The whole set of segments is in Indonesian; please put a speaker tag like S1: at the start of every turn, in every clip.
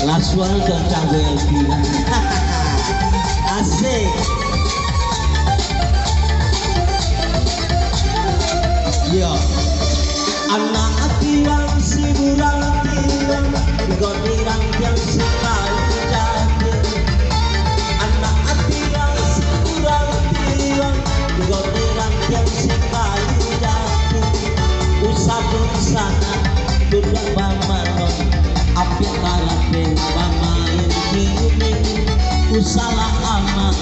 S1: Last one ke Cago Elvira. Asik. Yo. Anak tiang si burang tiang, godirang tiang si kau jadi. Anak tiang si burang tiang, godirang tiang si kau jadi. Usah-usah duduk bamanon, apik karape bamain kini. Usalah amat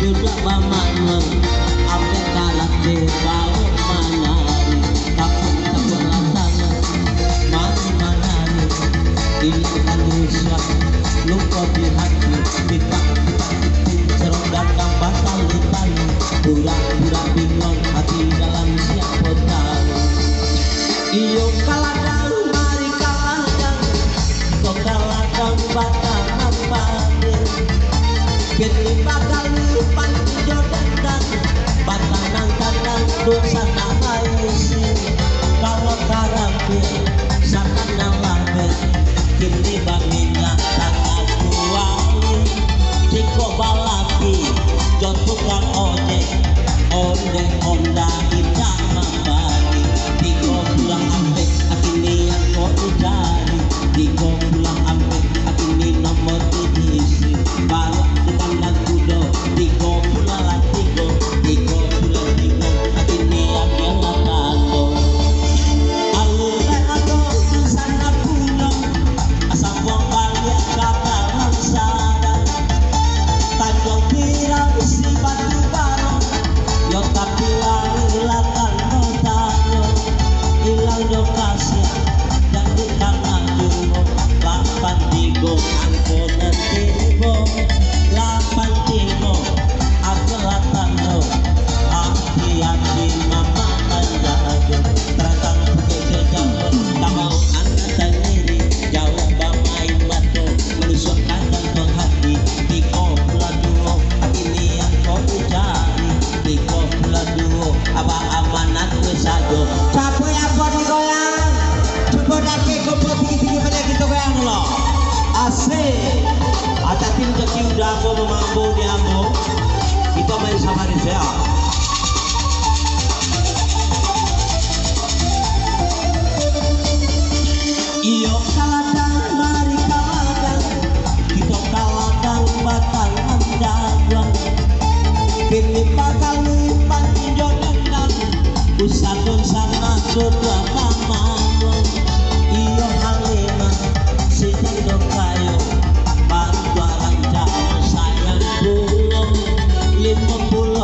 S1: duduk bamanon, apik karape bau manari. Takut lantangan mana-manari, hilangkan rusak lupa di hati. Kita serong dandang batal ditali, pura-pura bingung hati dalam siapa tahu. Iyo kaladang mari kaladang, kau kaladang batang apa-apa. Kini bakal lupan jodoh batang nang-nang dosa tak isi. Kalau karapi sakan nang labe, kini bamina tangan kuali. Jiko balaki jodoh kang ojek, ondek onda kita mabani. Jiko pulang ambek akini yang kau cari. Jiko pulang ambek akini nomor diisi. Baru tukang dan kudo, jiko pulang latiko, jiko pulang jiko akini yang latako. Alure ado sana puno, asam buang balik kata langsara. Tanjung pirang si batu barong, yo tapi lari lakan notanyo. Hilang yo kasih dan di tangan jungo, lapan tigo angko nantibo, lapan tigo aku latano. Hati-hati mama menjago, terang pakai jauh, tak mau anak sendiri jauh bamain batu, menusukkan dan menghati. Tiko pula duo, ini yang kau cari. Tiko pula duo, apa amanat besajo. Siapa yang buat digoyang? Coba dake kumpul tinggi-tinggi pada kita goyang loh. Asik. Ada tim kecil udah mau memampu diambo. Kita main sama dia. Iyo kaladang mari kaladang, kita kaladang batang andagang. Kini bakal lipat jodohan, usadun sana jodoh kamangon. Iyo halima si jodoh kayo, bantu ranjang sayang bulong. 52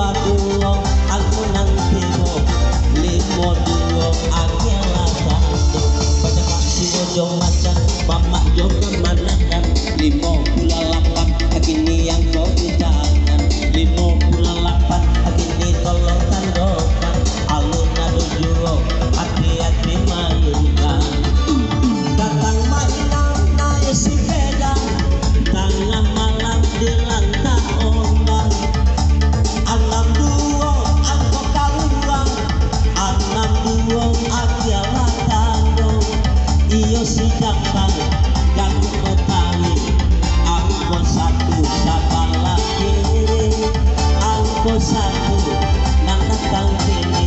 S1: aku nanti mo, 52 aku latando. Pada kasih ujung macan, mama juga manakan. 58 akini yang kau di tangan. 58 akini tolong tandokan. Alun adu juo, hati-hati mainkan. Datang mainan naik si beda, tengah malam di lantai ombak. 62 aku kaluang, 62 aku latando. Iyo si jangan jangan betawi. Angko satu sabala kiri, angko satu nang datang kini.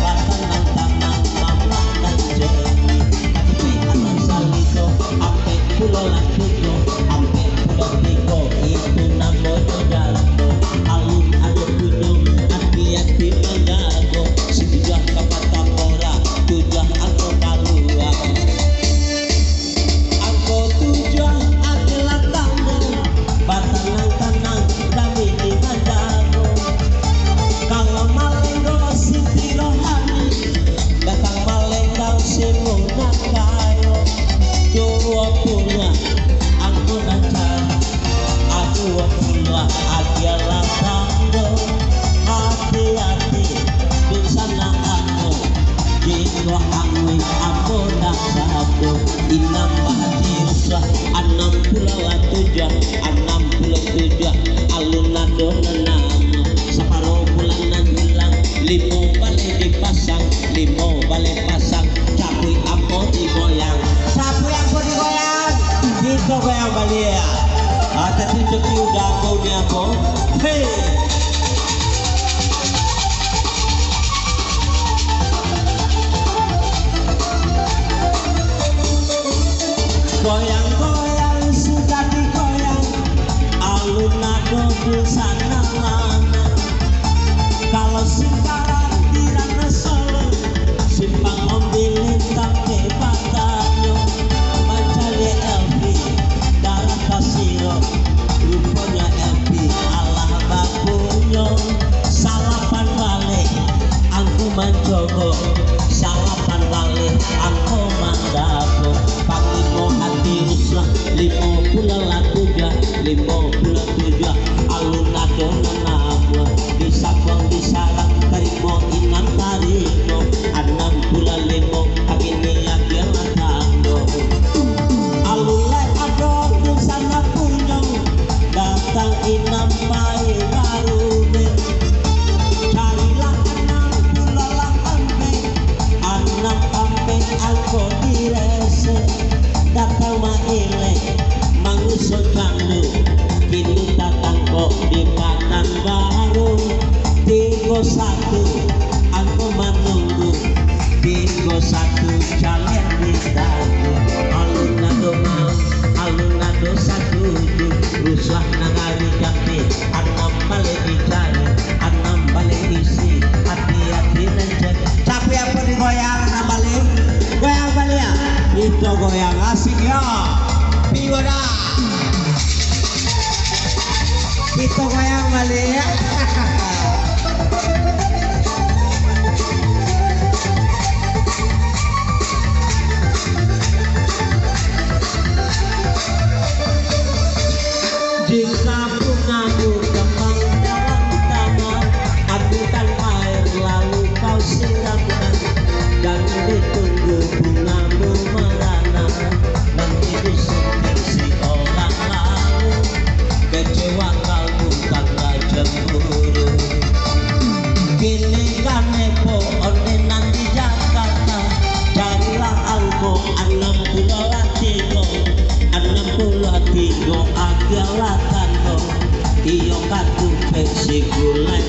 S1: Batang nang tangan mama dan jeni. Tapi anak salito, ampe pulau lantuko, ampe pulau tiko. Itu namanya jatuh. Alun ada kudung, hati-hati menjago. Sejak kapan tapora, tujuh angko kaluang. Angko tujuh adalah tamu, batang nang tanang kami di menjago. Kalau malenggo si tirohani, datang malenggo si munakayo. 20 angko nacar, 20 adalah tamu. Hati-hati di sana aku, jiwa aku aku nak satu. Inam bahati usah 67, 67 alun nado nama. Separuh bulan nan hilang, 5 balik dipasang, 5 balik pasang. Capui apa digoyang, capui apa digoyang. Ito goyang balia. Tadi cuci udah aku ni aku. Hey. Goyang-goyang sudah digoyang, alun-alun di sana mana. Kalau sekarang Tirana Solo, simpang mobil tak batanya, macamnya LV, darah kasiro, rupanya LV, Allah bapunya, salapan balik, aku mencoba, salapan balik, aku mandako. Panglima hati usah 57 alun-alun nama di Sabang di Sarang tarimo inang tarimo 65 agini agila tando alulai adong di sana punyong datang inam pai baru deh carilah 6 ampe aku direse datang maile mangusut kandu kini datang kok di Patan Baru 31 aku menunggu 31 jalan di dagu alun-alun satuju rusah nangari jampi anam balik dicari anam balik isi hati-hati nencet tapi apa digoyang balik goyang balik ya itu goyang asik ya piwada itu goyang balik ya jika bungamu kembang dalam tanah ambilkan air lalu kau siramkan dan ditunggu bungamu merana nanti disunting si orang lalu kecewa kalbu tangga cemburu kini kan nepo ordenan di Jakarta carilah algo 63 agalatan iyo katu pesi gulai